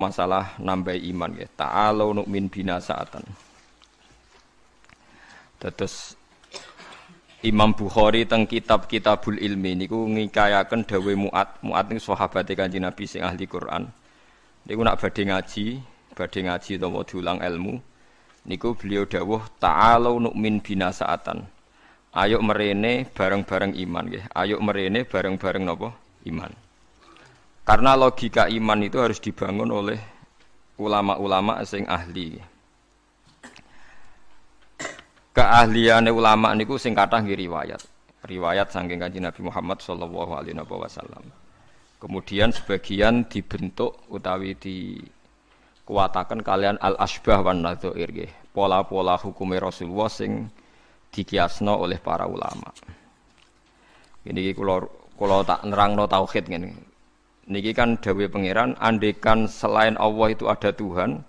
masalah nambah iman ya. Ta'alu nu'min bina sa'atan. Terus Imam Bukhari teng kitab Kitabul Ilmi niku ngikayaken dawuh Mu'ad niku sahabate Kanjeng Nabi sing ahli Quran. Niku nak badhe ngaji utawa diulang ilmu. Niku beliau dawuh ta'alu nu'min bina sa'atan. Ayo merene bareng-bareng iman nggih. Ayo merene bareng-bareng napa? Iman. Karena logika iman itu harus dibangun oleh ulama-ulama sing ahli. Keahliane ulama niku sing kathah nggih riwayat saking Kanjeng Nabi Muhammad sallallahu alaihi wasallam. Kemudian sebagian dibentuk utawi dikuataken kalian al-asbah wan nadzair nggih. Pola-pola hukume Rasulullah sing dikiasno oleh para ulama. Ini kula tak nerangno tauhid ngene. Niki kan dawuh pangeran, andekan selain Allah itu ada Tuhan,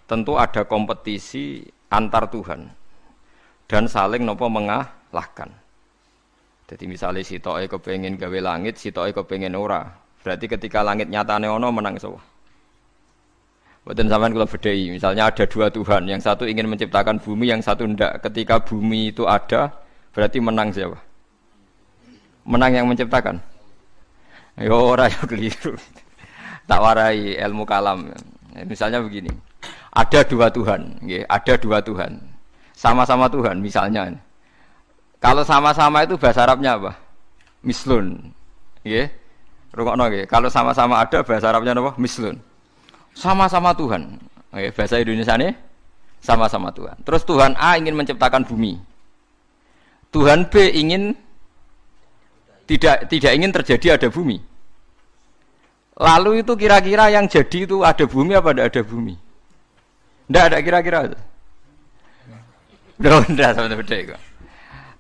tentu ada kompetisi antar Tuhan. Dan saling napa mengalahkan. Jadi misalnya sitoke kepengin gawe langit, sitoke kepengin ora. Berarti ketika langit nyatane ana menang sapa? Mboten sampean kula bedhei, misalnya ada dua Tuhan, yang satu ingin menciptakan bumi, yang satu ndak. Ketika bumi itu ada, berarti menang siapa? Menang yang menciptakan. Yo ora yo keliru. Tak warai ilmu kalam. Misalnya begini. Ada dua Tuhan, nggih, ada dua Tuhan. Sama-sama Tuhan misalnya. Kalau sama-sama itu bahasa Arabnya apa? Mislun. Nggih. Rungokno nggih. Kalau sama-sama ada bahasa Arabnya apa? Mislun. Sama-sama Tuhan. Nggih, bahasa Indonesiane sama-sama Tuhan. Terus Tuhan A ingin menciptakan bumi. Tuhan B ingin tidak ingin terjadi ada bumi. Lalu itu kira-kira yang jadi itu ada bumi apa tidak ada bumi? Tidak ada kira-kira. Tidak sama beda.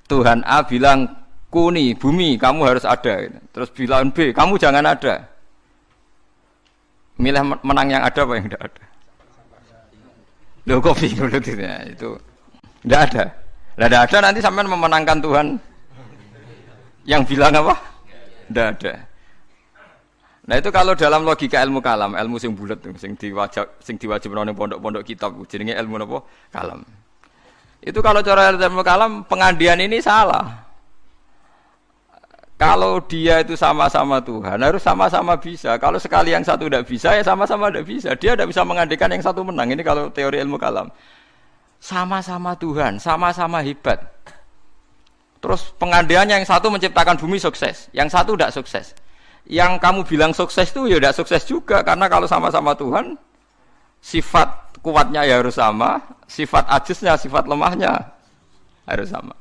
Tuhan A bilang kuni bumi kamu harus ada. Terus bilang B kamu jangan ada. Milih menang yang ada apa yang tidak ada? Loh kok bingung itu? Tidak ada. Tidak ada nanti sampean memenangkan Tuhan. Yang bilang apa? Tidak ada. Nah itu kalau dalam logika ilmu kalam, ilmu sing bulet, sing diwajib nang pondok-pondok kitab, jenenge ilmu apa? Kalam. Itu kalau cara ilmu kalam pengandian ini salah. Kalau dia itu sama-sama Tuhan, harus sama-sama bisa. Kalau sekali yang satu tidak bisa, ya sama-sama tidak bisa. Dia tidak bisa mengandikan yang satu menang. Ini kalau teori ilmu kalam. Sama-sama Tuhan, sama-sama hebat. Terus pengandiannya yang satu menciptakan bumi sukses, yang satu tidak sukses. Yang kamu bilang sukses itu ya tidak sukses juga, karena kalau sama-sama Tuhan, sifat kuatnya ya harus sama, sifat ajiznya, sifat lemahnya harus sama.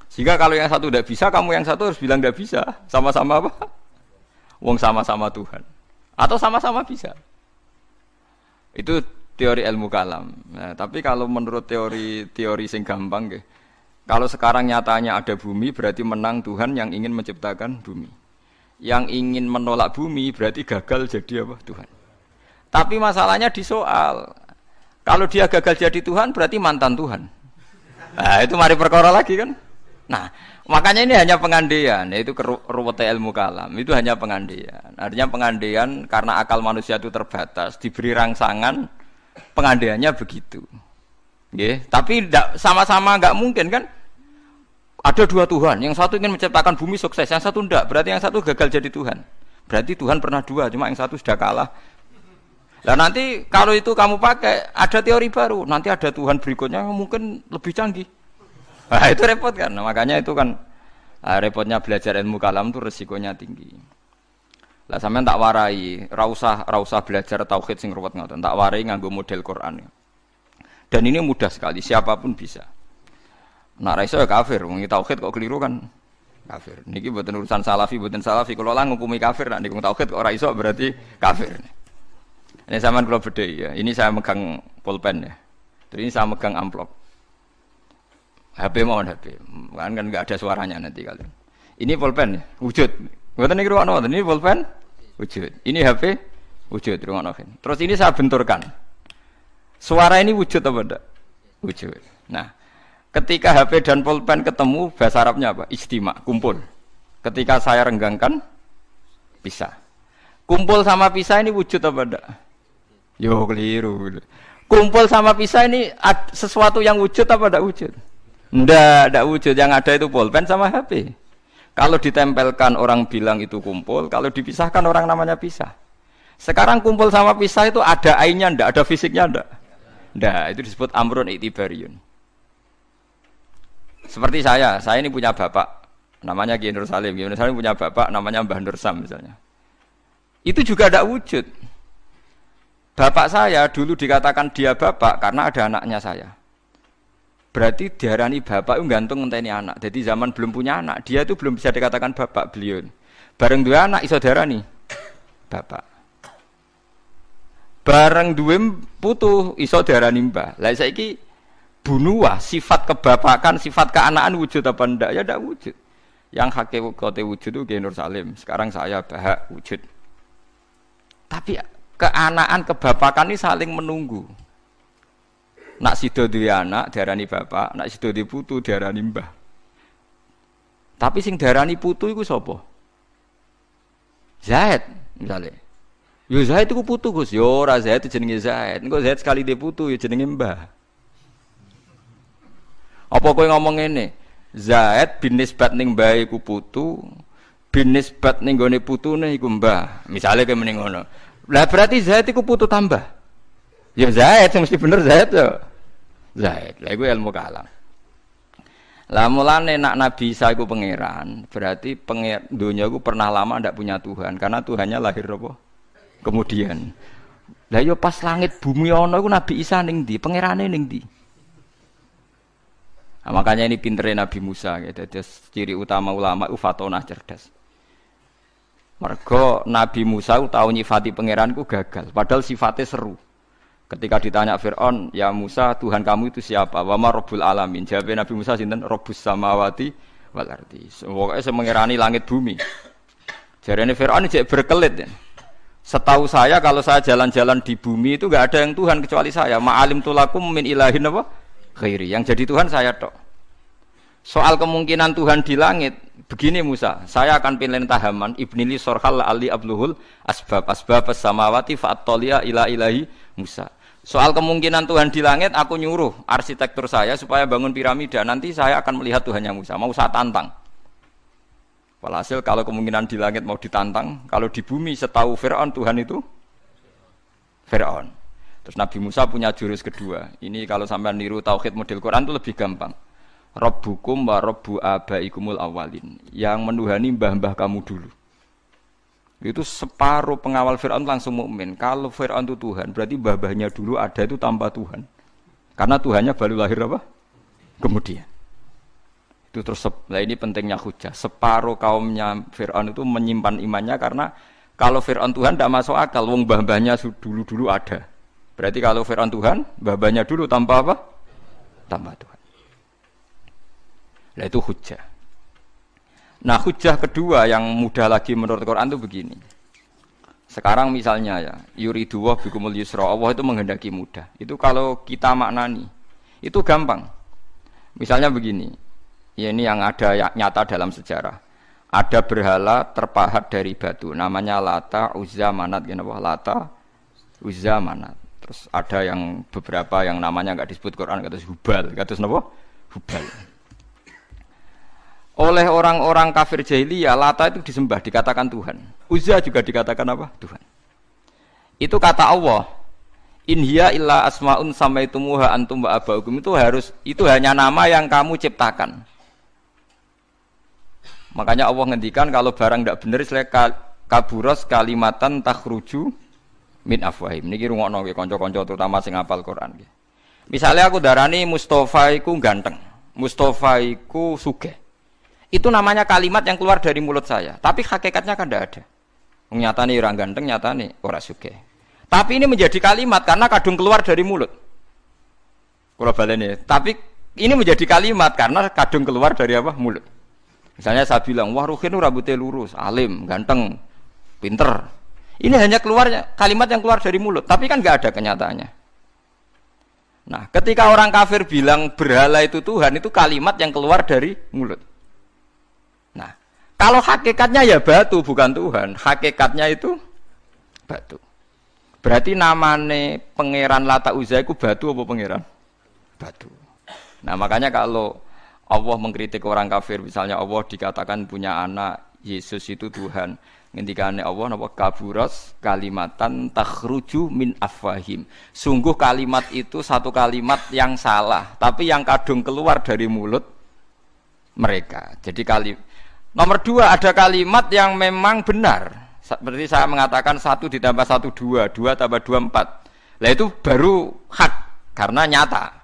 Sehingga kalau yang satu tidak bisa, kamu yang satu harus bilang tidak bisa. Sama-sama apa? Wong sama-sama Tuhan. Atau sama-sama bisa. Itu teori ilmu kalam. Nah, tapi kalau menurut teori sing gampang nggih. Kalau sekarang nyatanya ada bumi, berarti menang Tuhan yang ingin menciptakan bumi. Yang ingin menolak bumi, berarti gagal jadi apa? Tuhan. Tapi masalahnya di soal. Kalau dia gagal jadi Tuhan, berarti mantan Tuhan. Nah, itu mari perkara lagi kan? Nah, makanya ini hanya pengandaian, yaitu ruwete ilmu kalam. Itu hanya pengandaian. Artinya pengandaian karena akal manusia itu terbatas, diberi rangsangan, pengandaiannya begitu. Nggih, tapi sama-sama enggak mungkin kan? Ada dua Tuhan, yang satu ingin menciptakan bumi sukses, yang satu enggak, berarti yang satu gagal jadi Tuhan. Berarti Tuhan pernah dua, cuma yang satu sudah kalah. Nah nanti kalau itu kamu pakai, ada teori baru, nanti ada Tuhan berikutnya yang mungkin lebih canggih. Nah itu repot kan, nah, makanya itu kan repotnya belajar ilmu kalam itu resikonya tinggi. Lah sampean tak warai, ra usah belajar tauhid sing ruwet ngoten, tak warai nganggo model Quran. Dan ini mudah sekali, siapapun bisa. Nak ra iso ya kafir, wong tauhid kok keliru kan kafir. Niki mboten urusan salafi, kalau lah ngukumi kafir, nak niku tauhid kok ora iso berarti kafir. Ini sampean kula bedhei ya. Ini saya megang pulpen ya. Terus ini saya megang amplop. HP mohon HP. Kan enggak ada suaranya nanti kalian. Ini pulpen ya, wujud. Mboten niku ruwono, ini pulpen wujud. Ini HP wujud ruwono. Terus ini saya benturkan. Suara ini wujud apa enggak? Wujud. Nah, ketika HP dan pulpen ketemu, bahasa Arabnya apa? Ijtima, kumpul. Ketika saya renggangkan, bisa. Kumpul sama pisah ini wujud apa enggak? Yo keliru. Kumpul sama pisah ini sesuatu yang wujud apa enggak wujud? Enggak wujud. Yang ada itu pulpen sama HP. Kalau ditempelkan orang bilang itu kumpul, kalau dipisahkan orang namanya pisah. Sekarang kumpul sama pisah itu ada ainnya enggak, ada fisiknya enggak? Enggak, itu disebut amrun i'tibariun. Seperti saya ini punya bapak namanya Kiai Nur Salim. Kiai Nur Salim punya bapak namanya Mbah Nur Sam misalnya. Itu juga tidak wujud. Bapak saya dulu dikatakan dia bapak karena ada anaknya saya. Berarti diarani bapak itu gantung ngenteni anak. Jadi zaman belum punya anak, dia itu belum bisa dikatakan bapak beliau. Bareng dua anak iso diarani bapak. Bareng dua putu iso diarani mbah. Lah saiki bunuah sifat kebapakan, sifat keanakan wujud apa ndak? Ya ndak wujud. Yang hakikate wujud itu Kiai Nur Salim. Sekarang saya Bahak wujud. Tapi keanaan kebapakan ini saling menunggu. Nak sido duwe anak diarani bapak, nak sido duwe putu diarani mbah. Tapi sing diarani putu iku sapa? Zaid misalnya. Yo Zaid iku putu Gus, yo ora Zaid jenenge Zaid. Engko Zaid sekali duwe putu yo jenenge mbah. Apa kowe ngomong ngene? Zaid bin nisbat ning mbah iku putu, bin nisbat ning gone putune iku mbah. Misale kowe mending ngono. Lah berarti Zaid iku putu tambah. Ya Zaid sing mesti bener Zaid yo. Zaid. Lah iku ilmu kalam. Lah mulane nak Nabi Isa iku pangeran, berarti dunya iku pernah lama ndak punya Tuhan karena Tuhannya lahir apa? Kemudian. Lah yo pas langit bumi ana iku Nabi Isa ning ndi? Pangerane ning ndi? Nah, makanya ini pintere Nabi Musa gitu. Ciri utama ulama itu fatonah cerdas. Mergo Nabi Musa tahu nyifati pangeran ku gagal, padahal sifatnya seru. Ketika ditanya Fir'aun, ya Musa, Tuhan kamu itu siapa? Wa ma Rabbul Alamin. Jawab Nabi Musa sinten? Rabbus samawati wal ardi. Pokoke sing mengerani langit bumi. Jarene Fir'aun jek berkelit. Setahu saya kalau saya jalan-jalan di bumi itu enggak ada yang Tuhan kecuali saya. Ma'alim tulakum min ilahin apa? Khairi. Yang jadi Tuhan saya tok. Soal kemungkinan Tuhan di langit, begini Musa, saya akan pilih tahaman ibnili sorhal ali abluhul asbab samawati fa'attolia ila ilahi Musa. Soal kemungkinan Tuhan di langit, aku nyuruh arsitektur saya supaya bangun piramida. Nanti saya akan melihat Tuhannya Musa. Mau saya tantang. Walhasil kalau kemungkinan di langit mau ditantang, kalau di bumi setahu Fir'aun Tuhan itu Fir'aun. Terus Nabi Musa punya jurus kedua. Ini kalau sampai niru tauhid model Quran itu lebih gampang. Rabbukum wa rabbu abaikumul awalin. Yang menuhani mbah-mbah kamu dulu. Itu separuh pengawal Fir'aun langsung mukmin. Kalau Fir'aun itu Tuhan, berarti mbah-mbahnya dulu ada itu tanpa Tuhan. Karena Tuhannya baru lahir apa? Kemudian. Itu terus, nah ini pentingnya hujah. Separuh kaumnya Fir'aun itu menyimpan imannya karena kalau Fir'aun Tuhan tidak masuk akal. Wong mbah-mbahnya dulu-dulu ada. Berarti kalau Fir'aun Tuhan, mbah-mbahnya dulu tanpa apa? Tanpa Tuhan. Nah itu hujah. Nah hujah kedua yang mudah lagi menurut Quran itu begini. Sekarang misalnya ya, yuridu wa bikumul yusra, Allah itu menghendaki mudah. Itu kalau kita maknani, itu gampang. Misalnya begini, ya ini yang ada nyata dalam sejarah. Ada berhala terpahat dari batu, namanya Lata, Uzza, Manat, Lata, Uzza, Manat. Terus ada yang beberapa yang namanya enggak disebut Quran, kata Hubal, kata napa? Hubal. Oleh orang-orang kafir jahiliyah, Lata itu disembah, dikatakan Tuhan. Uzza juga dikatakan apa? Tuhan. Itu kata Allah, in hiya illa asmaun samaitumuha antum wa abaukum, itu hanya nama yang kamu ciptakan. Makanya Allah ngendikan kalau barang tidak benar kaburos kalimatan takhruju min afwahim. Niki rungokno nggih kanca-kanca terutama sing hafal Quran nggih. Misalnya aku darani Mustofa iku ganteng, Mustofa iku sugih. Itu namanya kalimat yang keluar dari mulut saya, tapi hakikatnya kan tidak ada. Nyatane orang ganteng, nyatane ora sugih. Tapi ini menjadi kalimat karena kadung keluar dari mulut. Kula baleni, tapi ini menjadi kalimat karena kadung keluar dari apa? Mulut. Misalnya saya bilang, wah Ruhin rambutnya lurus, alim, ganteng, pinter. Ini hanya keluarnya kalimat yang keluar dari mulut, tapi kan nggak ada kenyataannya. Nah, ketika orang kafir bilang berhala itu Tuhan, itu kalimat yang keluar dari mulut. Nah, kalau hakikatnya ya batu bukan Tuhan, hakikatnya itu batu. Berarti namane pangeran Lata Uzza iku batu apa pangeran? Batu. Nah, makanya kalau Allah mengkritik orang kafir, misalnya Allah dikatakan punya anak, Yesus itu Tuhan. Ngendikane Allah napa kaburas kalimatan takhruju min afwahim. Sungguh kalimat itu satu kalimat yang salah, tapi yang kadung keluar dari mulut mereka. Jadi nomor 2 ada kalimat yang memang benar. Seperti saya mengatakan 1 ditambah 1 2, 2 tambah 2 4. Lah itu baru hak karena nyata.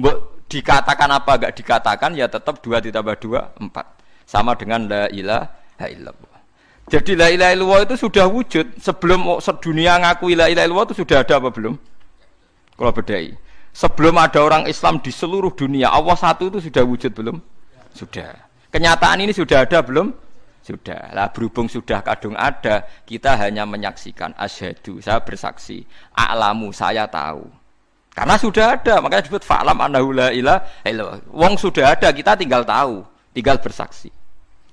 Mbok dikatakan apa enggak dikatakan ya tetap 2 ditambah 2 4. Sama dengan la ilaha illallah. Jadi la ilaha illallah itu sudah wujud sebelum sedunia ngakui la ilaha illallah itu sudah ada apa belum? Kalau bedai. Sebelum ada orang Islam di seluruh dunia, Allah satu itu sudah wujud belum? Sudah. Kenyataan ini sudah ada belum? Sudah. Lah berhubung sudah kadung ada, kita hanya menyaksikan asyhadu, saya bersaksi, a'lamu, saya tahu. Karena sudah ada, makanya disebut fa'lam annahu la ilaha illallah. Wong sudah ada, kita tinggal tahu, tinggal bersaksi.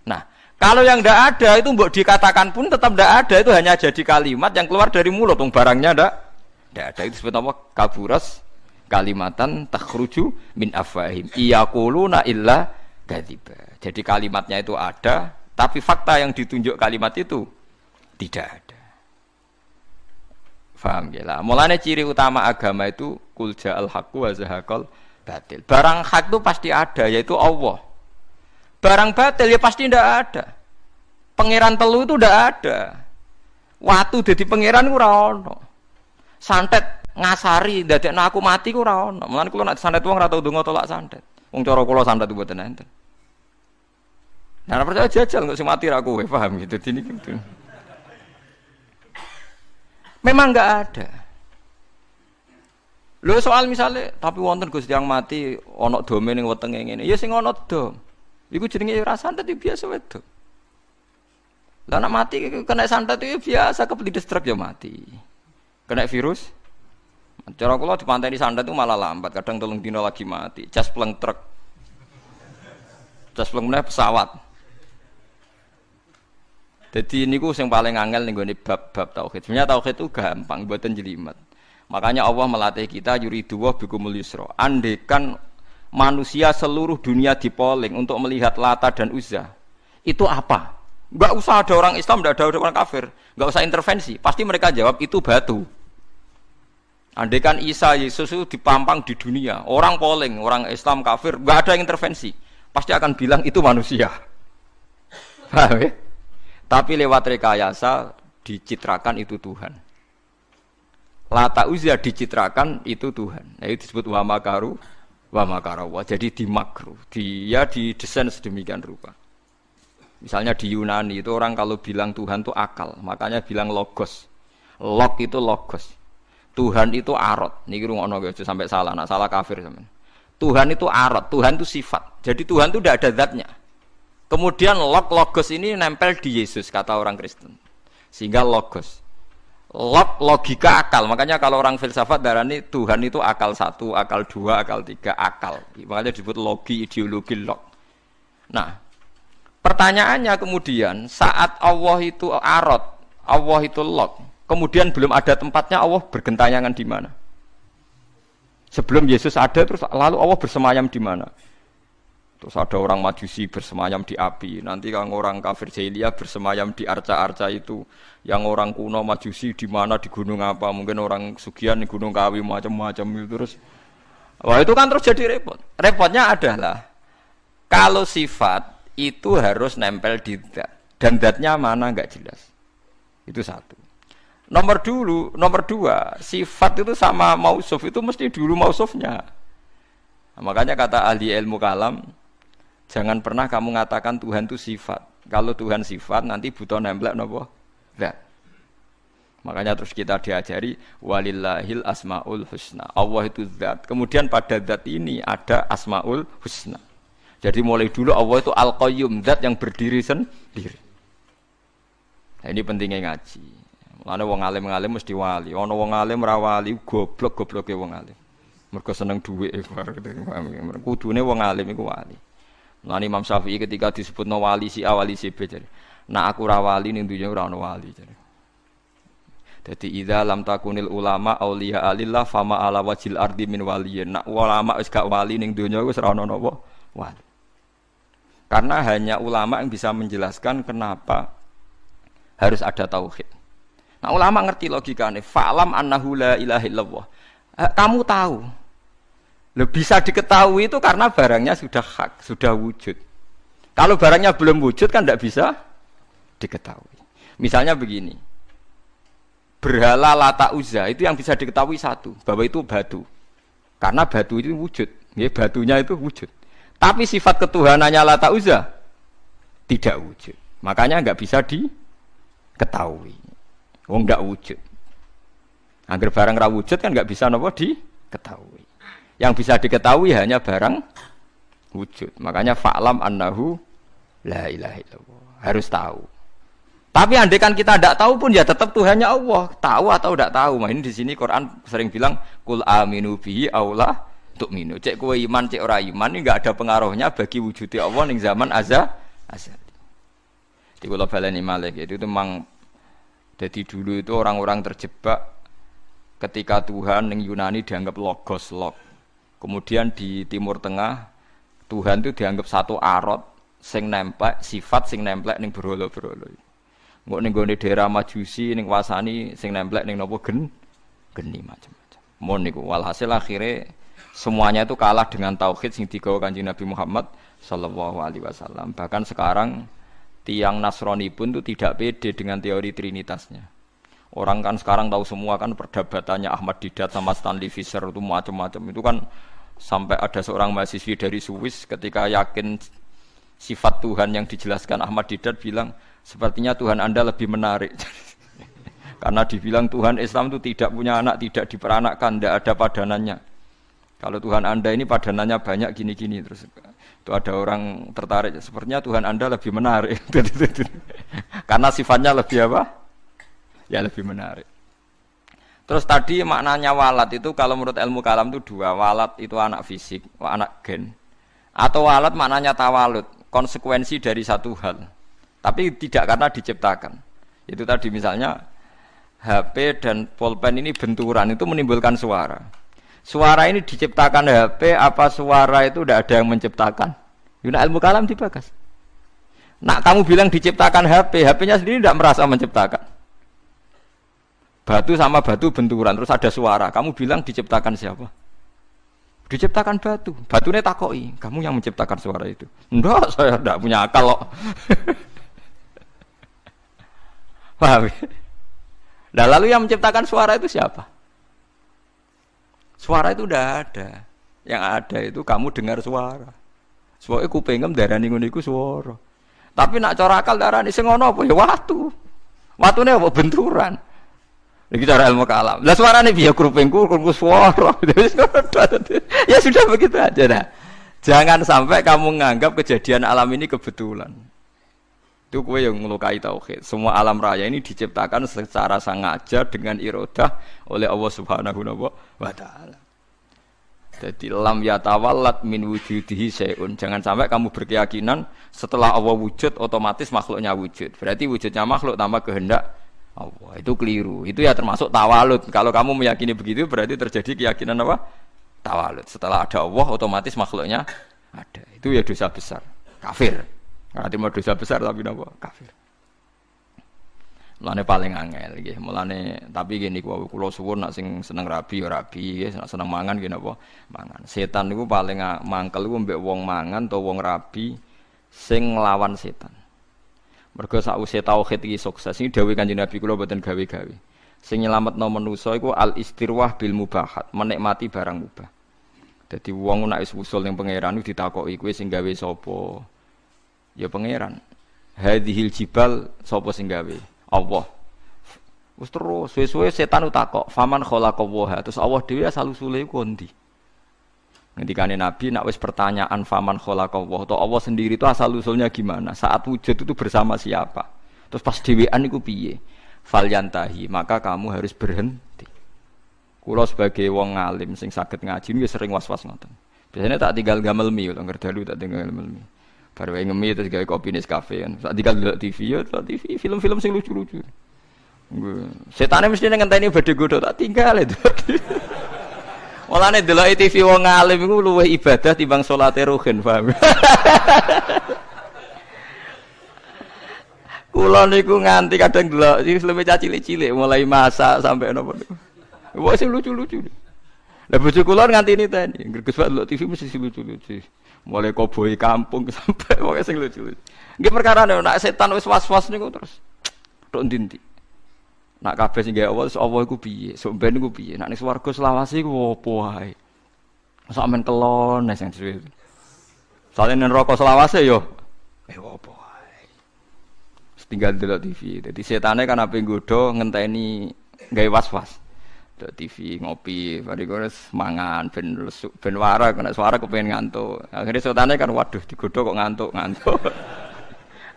Nah, kalau yang tidak ada itu mbok dikatakan pun tetap tidak ada, itu hanya jadi kalimat yang keluar dari mulut, barangnya tidak ada. Itu disebut apa? Kaburas kalimatan takhruju min afwahim iyaquluna illa kadziba. Jadi kalimatnya itu ada, tapi fakta yang ditunjuk kalimat itu tidak ada. Faham ya lah. Mulanya ciri utama agama itu qul ja'al haqqu wa zahaqal batil. Barang hak itu pasti ada, yaitu Allah. Barang batil ya pasti tidak ada. Pangeran telu itu tidak ada. Watu jadi pangeran itu ora ono. Santet ngasari dadekno aku mati ku ora ono. Mulane kula nek santet wong ora tau ndonga tolak santet. Wong cara kula santet mboten enten. Nah, percaya jajal kok sing mati ra kowe, paham gitu. Dini gitu. Memang enggak ada. Lho soal misalnya tapi wonten Gusti yang mati ana dome ning wetenge ngene. Ya sing ana dom. Iku jenenge ora santet biasa wedok. Lah nek mati kena santet itu biasa kepelides truk ya mati. Kena virus. Cara kula dipanteni santet itu malah lambat, kadang 3 dina lagi mati. Jas pleng truk. Jas pleng meneh pesawat. Jadi niku sing paling angel ning gone bab-bab tauhid. Sebenarnya tauhid itu gampang, mboten jelimet. Makanya Allah melatih kita yuridu wa bikumul yusra. Andekan manusia seluruh dunia dipoling untuk melihat Lata dan Uzza, itu apa? Enggak usah ada orang Islam, enggak ada orang kafir, enggak usah intervensi, pasti mereka jawab itu batu. Andaikan Isa Yesus itu dipampang di dunia, orang poling, orang Islam kafir, enggak ada yang intervensi, pasti akan bilang itu manusia. Paham ya? Tapi lewat rekayasa dicitrakan itu Tuhan. Lata Uzza dicitrakan itu Tuhan. Nah, itu disebut wa makaru wa makarawa. Jadi dimakruh, dia didesain sedemikian rupa. Misalnya di Yunani itu orang kalau bilang Tuhan itu akal, makanya bilang logos. Log itu logos. Tuhan itu arot. Niki rungokno aja sampai salah, nak salah kafir sampean. Tuhan itu arot, Tuhan itu sifat. Jadi Tuhan itu tidak ada zatnya. Kemudian logos ini nempel di Yesus kata orang Kristen. Sehingga logos. Logika akal, makanya kalau orang filsafat darani Tuhan itu akal 1, akal 2, akal 3, akal. Makanya disebut logi, ideologi log. Nah, pertanyaannya kemudian saat Allah itu arot, Allah itu log, kemudian belum ada tempatnya Allah bergentayangan di mana? Sebelum Yesus ada terus lalu Allah bersemayam di mana? Terus ada orang Majusi bersemayam di api. Nanti kan orang kafir jahiliyah bersemayam di arca-arca itu. Yang orang kuno Majusi di mana, di gunung apa? Mungkin orang Sugian di Gunung Kawi macam-macam itu terus. Wah itu kan terus jadi repot. Repotnya adalah kalau sifat itu harus nempel di zat. Dan zatnya mana enggak jelas. Itu satu. Nomor 2, sifat itu sama mausuf itu mesti dulu mausufnya. Nah, makanya kata ahli ilmu kalam, jangan pernah kamu mengatakan Tuhan itu sifat. Kalau Tuhan sifat nanti butuh nempel napa? Zat. Makanya terus kita diajari walillahil asmaul husna. Allah itu zat. Kemudian pada zat ini ada asmaul husna. Jadi mulai dulu Allah itu al-qayyum, zat yang berdiri sendiri. Nah, ini pentingnya ngaji. Ana wong alim-alim mesti wali. Ana wong alim ra wali, goblok-gobloke wong alim. Mergo seneng dhuwit kudune wong alim iku wali. Lan Imam Syafi'i ketika disebutno wali si A wali si B jare. Nah aku ra wali ning dunya ora ana wali jare. Jadi idza lam takunil ulama auliya alillah fama ala wajil ardi min waliyin. Nak ulama wis gak wali ning donya wis ora ono napa wali. Karena hanya ulama yang bisa menjelaskan kenapa harus ada tauhid. Nah, ulama ngerti logikane. Fa'lam annahu la ilaha illallah. Kamu tahu. Bisa diketahui itu karena barangnya sudah hak, sudah wujud. Kalau barangnya belum wujud kan tidak bisa diketahui. Misalnya begini. Berhala Lata Uzza itu yang bisa diketahui satu, bahwa itu batu. Karena batu itu wujud, ya, batunya itu wujud. Tapi sifat ketuhanannya Lata Uzza tidak wujud. Makanya enggak bisa diketahui. Wong enggak wujud. Agar barang ra wujud kan enggak bisa napa diketahui. Yang bisa diketahui hanya barang wujud. Makanya fa'lam annahu la ilaha illallah. Harus tahu. Tapi andai kan kita tidak tahu pun ya tetap Tuhannya Allah. Tahu atau tidak tahu. Nah, ini di sini Quran sering bilang kul aminu bihi aula tu'minu. Cek kowe iman, cek ora iman ini enggak ada pengaruhnya bagi wujudnya Allah ning zaman azali. Di kula baleni malih itu memang jadi dulu itu orang-orang terjebak ketika Tuhan ning Yunani dianggap logos log. Kemudian di Timur Tengah Tuhan itu dianggap satu arot sing nemplek, sifat sing nemplek ning berhala-berhala. Engko ning gone daerah Majusi ning wasani sing nemplek ning napa geni macam-macam. Mon niku walhasil akhire semuanya itu kalah dengan tauhid sing digawa Kanjeng Nabi Muhammad sallallahu alaihi wasallam. Bahkan sekarang tiang Nasrani pun itu tidak pede dengan teori trinitasnya. Orang kan sekarang tahu semua kan perdebatannya Ahmad Didat sama Stanley Fischer itu macam-macam. Itu kan sampai ada seorang mahasiswi dari Swiss ketika yakin sifat Tuhan yang dijelaskan Ahmad Didat bilang sepertinya Tuhan Anda lebih menarik. Karena dibilang Tuhan Islam itu tidak punya anak, tidak diperanakkan, tidak ada padanannya. Kalau Tuhan Anda ini padanannya banyak gini-gini terus itu ada orang tertarik. Sepertinya Tuhan Anda lebih menarik. Karena sifatnya lebih apa? Ya lebih menarik. Terus tadi maknanya walat itu kalau menurut ilmu kalam itu dua. Walat itu anak fisik, anak gen. Atau walat maknanya tawalud, konsekuensi dari satu hal. Tapi tidak karena diciptakan. Itu tadi misalnya HP dan pulpen ini benturan itu menimbulkan suara. Suara ini diciptakan HP apa suara itu tidak ada yang menciptakan? Yuna ilmu kalam dibagas. Nak kamu bilang diciptakan HP, HP-nya sendiri tidak merasa menciptakan. Batu sama batu benturan terus ada suara. Kamu bilang diciptakan siapa? Diciptakan batu. Batunya takoi, kamu yang menciptakan suara itu. Enggak, saya tidak punya akal kok. Paham? Nah, lalu yang menciptakan suara itu siapa? Suara itu udah ada. Yang ada itu kamu dengar suara. Suara kupingem darani ngono iku suara. Tapi nak cara akal darani sing ngono apa ya watu. Watune apa benturan. Iki cara ilmu kalam. Lah suarane piye kupingku suara. Ya sudah begitu aja dah. Jangan sampai kamu menganggap kejadian alam ini kebetulan. Itu kowe yang melukai tauhid. Semua alam raya ini diciptakan secara sengaja dengan iradah oleh Allah Subhanahu wa taala. Jadi lam yatawallat min wujudihi syai'un. Jangan sampai kamu berkeyakinan setelah Allah wujud otomatis makhluknya wujud. Berarti wujudnya makhluk tanpa kehendak Allah. Itu keliru. Itu ya termasuk tawalud. Kalau kamu meyakini begitu berarti terjadi keyakinan apa? Tawalud. Setelah ada Allah otomatis makhluknya ada. Itu ya dosa besar. Kafir. Nanti mau dosa besar tapi napa kafir. Mulane paling angel nggih. Mulane tapi gini kula suwun nak sing seneng rabi ya rabi, nak seneng mangan nggih napa mangan. Setan niku paling mangkel iku mbek wong mangan utawa wong rabi sing nglawan setan. Mergo sakwise tauhid iki sukses iki dawuh Kanjeng Nabi kula mboten gawe-gawe. Sing nyelametno manusa iku al istirwah bil mubahat, menikmati barang mubah. Dadi wong nek wis usul ning pangeran iku ditakoki kowe sing gawe sapa? Ya pangeran. Hadhil jibal sapa sing gawe? Allah. Wis terus suwe-suwe setan utakok, faman khalaqallaha. Terus Allah dhewe asal usule iku ndi? Ngendikane Nabi nak wis pertanyaan faman khalaqallah, atau Allah sendiri itu asal usulnya gimana? Saat wujud itu bersama siapa? Terus pas dhewean iku piye? Falyantahi, maka kamu harus berhenti. Kula sebagai wong ngalim sing saged ngaji wis sering was-was ngoten. Biasanya tak tinggal gamelmi, lho ngerdalu tak tinggal gamelmi. Baru ngemi terus gawe kopi Nescafe kan. Tak tinggal delok TV ya, TV film-film sing lucu-lucu. Setane mesti ngenteni badhe godho tak tinggal itu. Mulane delok TV wong alim iku luwih ibadah timbang salate ruhin, paham? Kula niku nganti kadang delok iki luwih cilik-cilik mulai masak sampai napa niku. Wah sing lucu-lucu. Lah bojo kula nganti niteni, greges wae delok TV mesti lucu-lucu. Mulai koboi kampung sampai pokoke sing lucu-lucu. Nggih perkarane nek setan wis was-was niku terus tok ndi-ndi. Nak kabeh sing gawe Allah iku piye? Sok ben iku piye? Nak ning swarga selawase iku opo wae. Sak men kelon sing dhewe. Soale ning neraka selawase yo opo wae. Tinggal delok TV. Dadi setane kan ape nggodho ngenteni gawe was-was. Delok TV, ngopi, bariku wis mangan ben warak, nek suara kepengin ngantuk. Akhire setane kan waduh digodho kok ngantuk.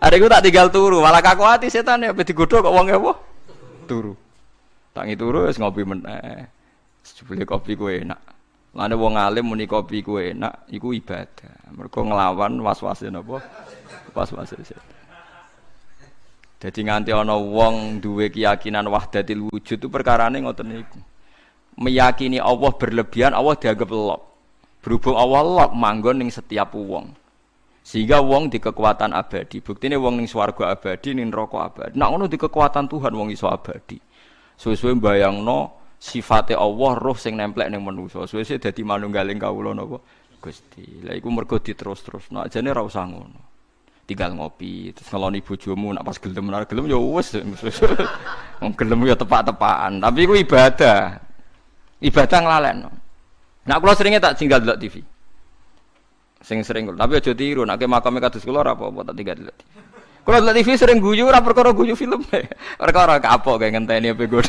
Areku tak tinggal turu, malah kaku ati setane ape digodho kok wonge apa? Turu. Tangi turu wis ngopi meneh. Jebule kopi ku enak. Lane wong alim muni kopi ku enak iku ibadah. Mergo nglawan was-wase napa? Was-wase setan. Dadi nganti ana wong duwe keyakinan wahdatil wujud itu perkarane ngoten niku. Meyakini Allah berlebihan, Allah dianggap lok. Berhubung Allah lok manggon ning setiap wong. Sehingga wong di kekuatan abadi. Buktine wong ning swarga abadi, ning neraka abadi. Nek ngono di kekuatan Tuhan wong iso abadi. Suwe-suwe mbayangno sifate Allah roh sing nemplek ning manusa. Suwe-suwe dadi manunggaling kawula napa Gusti. Lah iku mergo diterus-terusno. Ajane ora usah ngono. Tinggal ngopi, terus ngeloni bojomu nak pas gelem ora gelem ya wis. Wong gelem ya tepak-tepakan. Tapi iku ibadah. Ibadah nglalekno. Nek kula seringe tak tinggal delok TV. Sing sering kula, tapi aja tiru, nek makame kados kula ora apa-apa tak tinggal delok TV. Kula delok TV sering guyu ora perkara guyu film. Perkara kapok kayak ngenteni ape godho.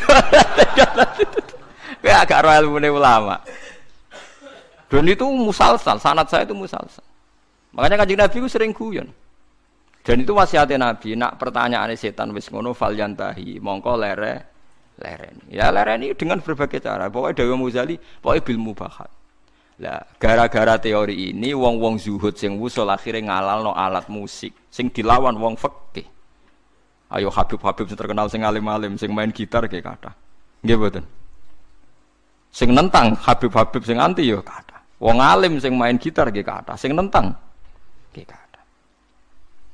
Kayak agak ro ilmune ulama. Dan itu musalsal, sanad saya itu musalsal. Makanya Kanjeng Nabi ku sering guyon. Dan itu wasiatnya Nabi, nak pertanyaane setan wis ngono fal yantahi, mongko lereni. Ya lereni dengan berbagai cara. Pokoknya Dewa Muzali, pokoknya bil mubahat. Lah, gara-gara teori ini wong-wong zuhud sing wusul akhirnya ngalalno alat musik sing dilawan wong fikih. Ayo Habib-habib sing terkenal sing alim-alim sing main gitar kayak kathah. Nggih mboten. Sing nentang Habib-habib sing anti yo kathah. Wong alim sing main gitar nggih kathah, sing nentang nggih kathah.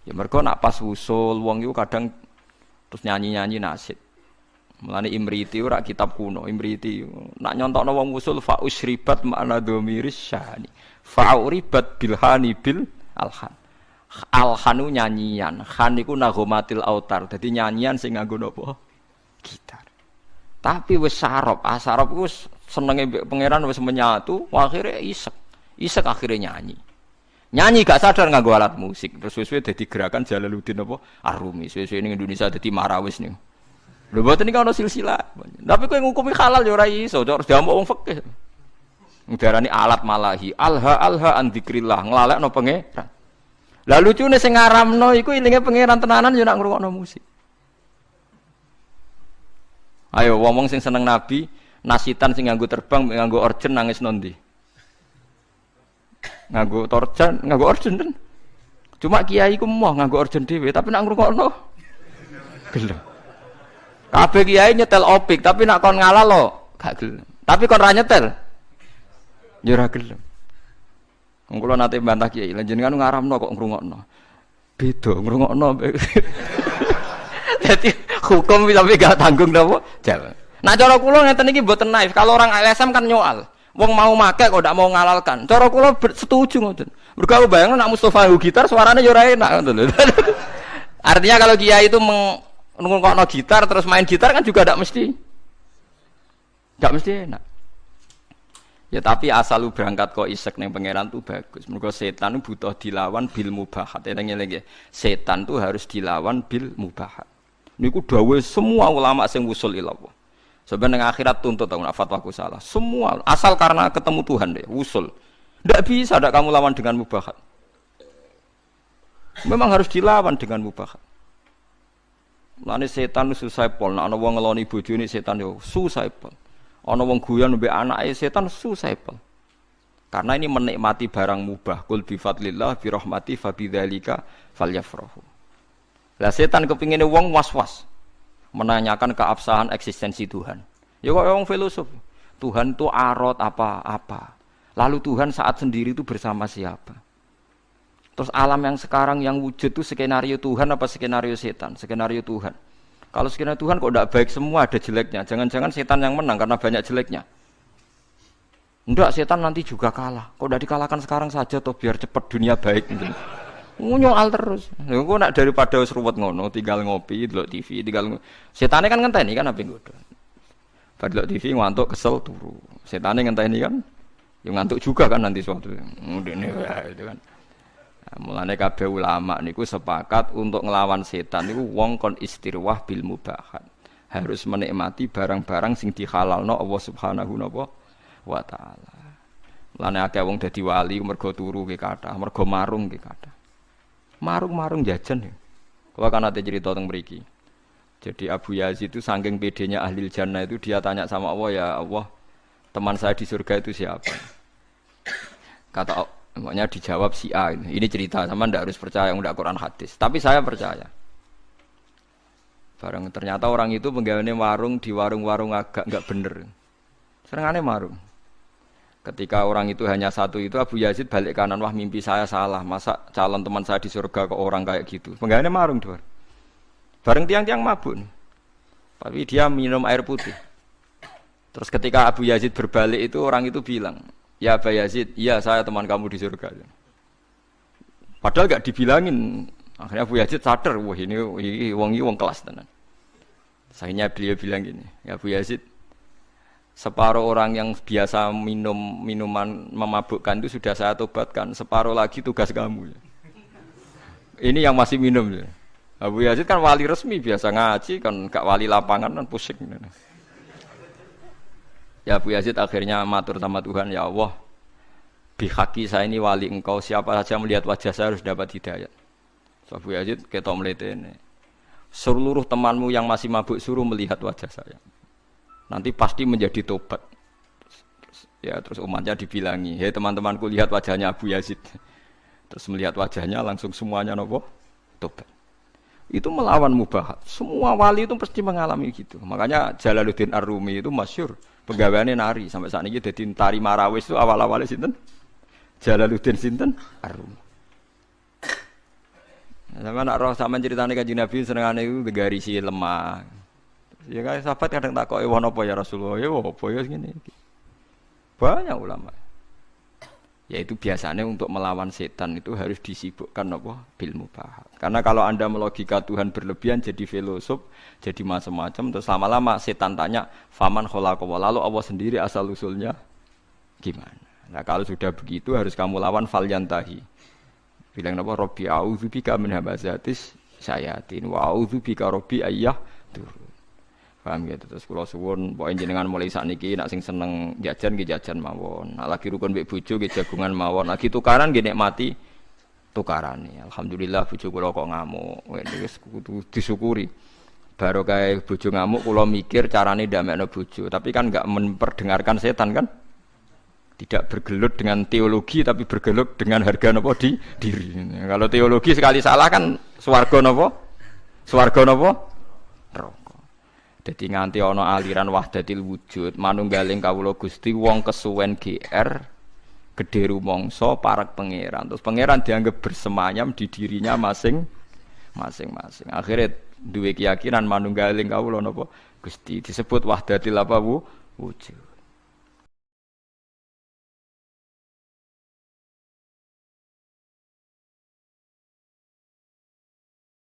Ya mergo nak pas wusul wong iku kadang terus nyanyi-nyanyi nasyid. Mulane Imriti ora kitab kuno, Imriti nak nyontokno wong usul fa usribat makna dhamiris syahani. Fa uribat bilhani bil alhan. Alhanu nyanyian, khan iku nagomatil autar. Dadi nyanyian sing nganggo napa? Gitar. Tapi wis sarop, asarop iku senenge mbek pangeran wis menyatu, akhire isek. Isek akhire nyanyi. Nyanyi gak sadar nganggo alat musik. Terus suwe-suwe dadi gerakan Jalaluddin apa? Arumi. Suwe-suwe ning Indonesia dadi marawis niku. Lho mboten iki ana silsilah. Tapi kowe ngukumi halal ya ora iso, harus diamuk wong fikih. Ndarani alat malahi, alha an dzikrillah, nglalekno pangeran. Lah lucune sing ngaramno iku ilinge pangeran tenanan ya nak ngrungokno musik. Ayo wong sing seneng Nabi, nasitan sing nganggo terbang, nganggo orjen nangis nondi. Nganggo torjan, nganggo orjen kan. Cuma kiai ku moh nganggo orjen dhewe, tapi nak ngrungokno gelem. Kabeh kiai nyetel opik, tapi nak kon ngalah lo gak gelem. Tapi kon ra nyetel ya ora gelem. Wong kula nate mbantah kiai, lha jenengan ngaramno kok ngrungokno. Beda ngrungokno. Dadi hukum tapi gak tanggung napa? Jalan. Nah cara kula ngeten iki mboten naif. Kalau orang LSM kan nyoal. Wong mau make kok ndak mau ngalalkan. Cara kula setuju ngoten. Mergo aku bayangno nak Mustofa gitar suaranya ya ora enak ngoten lho. Artinya kalau kiai itu ngrungokno gitar terus main gitar kan juga tidak mesti enak. Ya tapi asal lu berangkat kok isek ning pangeran tuh bagus. Mergo setan butuh dilawan bil mubahat. Eling-eling setan tuh harus dilawan bil mubahat. Niku dawuh semua ulama sing wusul ilallah. Sebenarnya akhirat tuntut tahun fatwaku salah. Semua asal karena ketemu Tuhan deh wusul. Ndak bisa ndak kamu lawan dengan mubahat. Memang harus dilawan dengan mubahat. Lane setan susah pol, nek ana wong ngeloni bojone setan yo susah pol. Ana wong guyon mbek anake setan susah pol. Karena ini menikmati barang mubah. Qul bi fadlillah bi rahmati fa bidzalika falyafrahu. Lah setan kepingine wong was-was. menanyakan keabsahan eksistensi Tuhan. Ya kok orang filosof. Tuhan itu arot apa-apa. Lalu Tuhan saat sendiri itu bersama siapa? Terus alam yang sekarang yang wujud itu skenario Tuhan apa skenario setan? Skenario Tuhan. Kalau skenario Tuhan kok tidak baik semua, ada jeleknya. Jangan-jangan setan yang menang karena banyak jeleknya. Enggak, setan nanti juga kalah. Kok udah dikalahkan sekarang saja toh biar cepat dunia baik. Nyoal terus. Engko nak daripada wis ruwet ngono, tinggal ngopi, delok TV, setane kan ngenteni kan ape nggodho. Bar delok TV ngantuk kesel turu. Setane ngenteni kan ya ngantuk juga kan nanti suatu. Ngene itu kan. Mulane kabeh ulama niku sepakat untuk nglawan setan niku wong kon istirwah bil mubahat. Harus menikmati barang-barang sing dihalalno Allah Subhanahu wa taala. Mulane akeh wong dadi wali mergo turu ki kathah, mergo marung ki kathah. Marung-marung jajan ya. Kalau kan ada cerita tentang mriki. Jadi Abu Yazid itu saking pedenya ahli jannah itu dia tanya sama Allah, ya Allah, teman saya di surga itu siapa? Kata makanya dijawab si A. Ini cerita, sama ndak harus percaya ndak Quran hadis. Tapi saya percaya. Barang ternyata orang itu penggaweane warung di warung-warung agak enggak bener. Serengane marung. Ketika orang itu hanya satu itu Abu Yazid balik kanan, wah mimpi saya salah. Masa calon teman saya di surga kok orang kayak gitu. Penggaweane marung dua. Bareng tiang-tiang mabuk. Tapi dia minum air putih. Terus ketika Abu Yazid berbalik itu orang itu bilang, ya Abu Yazid, iya saya teman kamu di surga. Padahal gak dibilangin. Akhirnya Abu Yazid sadar, wah ini wong kelas tenan. Akhirnya beliau bilang gini, ya Abu Yazid, separuh orang yang biasa minum minuman memabukkan itu sudah saya tobatkan, separuh lagi tugas kamu. Ini yang masih minum. Abu Yazid kan wali resmi, biasa ngaji, kan gak wali lapangan kan pusing. Ya Abu Yazid akhirnya matur sama Tuhan, ya Allah, bihaki saya ini wali engkau, siapa saja melihat wajah saya harus dapat hidayat. So, Abu Yazid ketok mletene. Seluruh temanmu yang masih mabuk suruh melihat wajah saya. Nanti pasti menjadi tobat. Terus umatnya dibilangi, hei teman-temanku lihat wajahnya Abu Yazid. Terus melihat wajahnya langsung semuanya nopo tobat. Itu melawan mubahat. Semua wali itu pasti mengalami gitu. Makanya Jalaluddin Ar-Rumi itu masyhur. Penggaweane nari sampai saat ini jadi tari marawis itu awal-awalnya sinten? Jalaluddin sinten? Ar-Rumi. Sama nak roh sampean ceritane Kanjeng Nabi senengane iku garisi lemah. Ya kan sahabat kadang takoki wong apa ya Rasulullah? Ya apa ya ngene iki. Banyak ulama. Yaitu biasanya untuk melawan setan itu harus disibukkan apa? Bil mubahat. Karena kalau Anda melogika Tuhan berlebihan jadi filosof, jadi macam-macam, terus lama-lama setan tanya, "Faman khalaqahu?" Lalu Allah sendiri asal usulnya gimana? Nah, kalau sudah begitu harus kamu lawan falyantahi. Bilang apa? Rabbi a'udzubika min hamazatis syayatin wa a'udzubika rabbi ayyah turun. Paham gitu. Terus kula suwun pokoke jenengan mulai sakniki nek sing seneng jajan nggih jajan mawon. Nek lagi rukun mbek bojo nggih jagungan mawon. Lagi tukaran nggih nikmati tukarane. Alhamdulillah bojo kula kok ngamuk. Wis kudu disyukuri. Barokah bojo ngamuk kula mikir carane ndamekno bojo, tapi kan enggak memperdengarkan setan kan? Tidak bergelut dengan teologi tapi bergelut dengan harga napa di diri. Kalau teologi sekali salah kan swarga napa? Swarga napa? Neraka. Dadi nganti ana aliran wahdatil wujud, manunggaling kawula Gusti wong kesuwen GR gedhe rumangsa parek pangeran. Terus pangeran dianggap bersemayam di dirinya masing-masing. Akhirnya duwe keyakinan manunggaling kawula napa? Gusti disebut wahdatil apa wujud.